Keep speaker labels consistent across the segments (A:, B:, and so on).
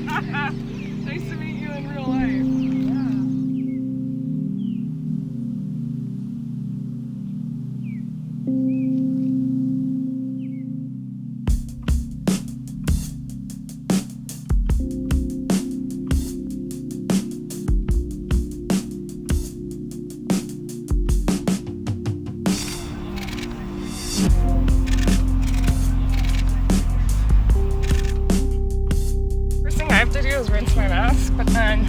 A: Nice to meet you in real life. To do is rinse my mask, but then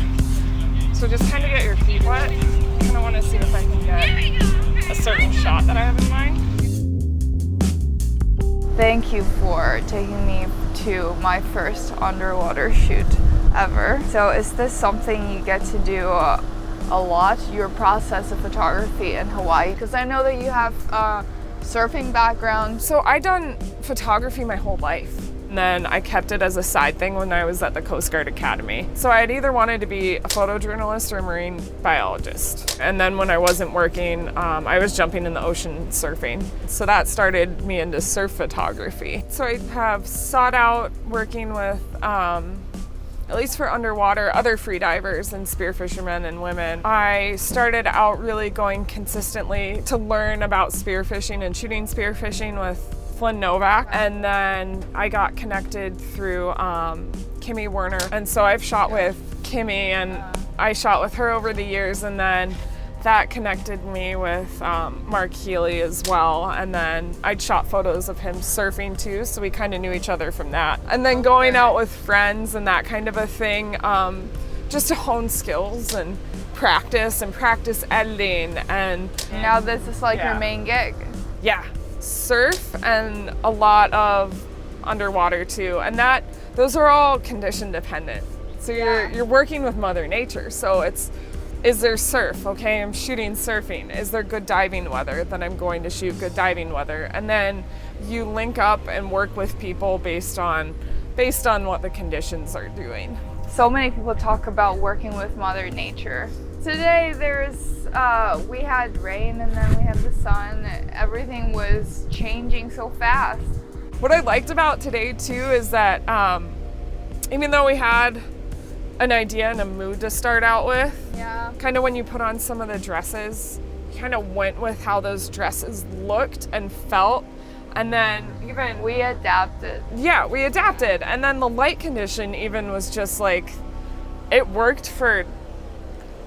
A: so just kind of get your feet wet. I kind of want to see if I can get a certain shot that I have in mind.
B: Thank you for taking me to my first underwater shoot ever. So is this something you get to do a lot, your process of photography in Hawaii? Because I know that you have a surfing background.
A: So I done photography my whole life. And then I kept it as a side thing when I was at the Coast Guard Academy. So I had either wanted to be a photojournalist or a marine biologist. And then when I wasn't working, I was jumping in the ocean surfing. So that started me into surf photography. So I have sought out working with, at least for underwater, other freedivers and spear fishermen and women. I started out really going consistently to learn about spearfishing and shooting spearfishing with Flynn Novak, and then I got connected through Kimmy Werner, and so I've shot with Kimmy, and I shot with her over the years, and then that connected me with Mark Healy as well, and then I'd shot photos of him surfing too, so we kind of knew each other from that. And then going out with friends and that kind of a thing, just to hone skills and practice editing. And
B: now this is like your main gig.
A: Yeah. Surf and a lot of underwater too, and those are all condition dependent. So you're working with Mother Nature. So is there surf? Okay, I'm shooting surfing. Is there good diving weather? Then I'm going to shoot good diving weather. And then you link up and work with people based on what the conditions are doing.
B: So many people talk about working with Mother Nature. Today we had rain and then we had the sun. Everything was changing so fast.
A: What I liked about today too is that even though we had an idea and a mood to start out with, kind of when you put on some of the dresses, you kind of went with how those dresses looked and felt. And then even
B: we adapted.
A: Yeah, we adapted. And then the light condition even was just like, it worked for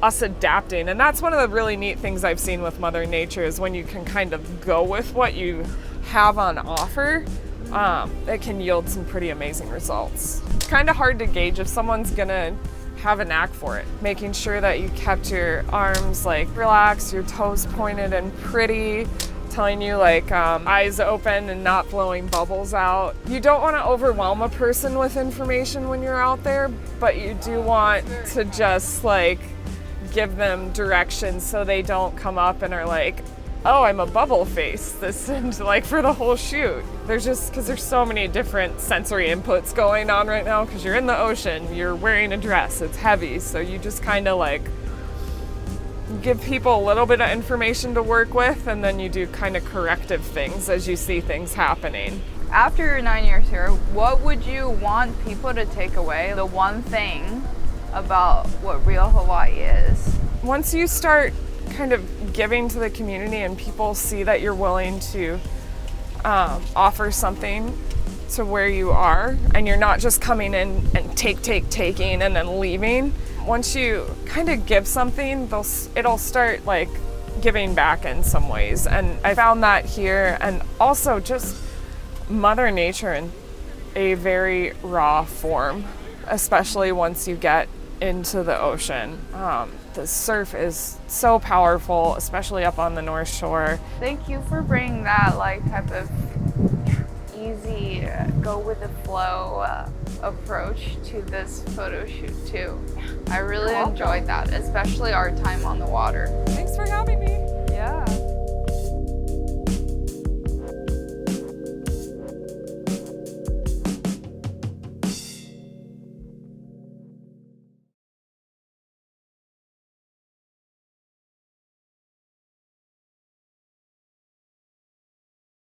A: us adapting. And that's one of the really neat things I've seen with Mother Nature is when you can kind of go with what you have on offer, it can yield some pretty amazing results. It's kind of hard to gauge if someone's gonna have a knack for it. Making sure that you kept your arms like relaxed, your toes pointed and pretty, telling you like eyes open and not blowing bubbles out. You don't want to overwhelm a person with information when you're out there, but you do want to just like give them direction so they don't come up and are like, oh, I'm a bubble face, this and like for the whole shoot. There's just, because there's so many different sensory inputs going on right now, because you're in the ocean, you're wearing a dress, it's heavy, so you just kind of like give people a little bit of information to work with, and then you do kind of corrective things as you see things happening.
B: After your 9 years here, what would you want people to take away? The one thing about what real Hawaii is?
A: Once you start kind of giving to the community and people see that you're willing to offer something to where you are, and you're not just coming in and taking and then leaving. Once you kind of give something, it'll start like giving back in some ways. And I found that here, and also just Mother Nature in a very raw form, especially once you get into the ocean. The surf is so powerful, especially up on the North Shore.
B: Thank you for bringing that like type of easy, go with the flow approach to this photo shoot too. I really enjoyed that, especially our time on the water.
A: Thanks for having me.
B: Yeah.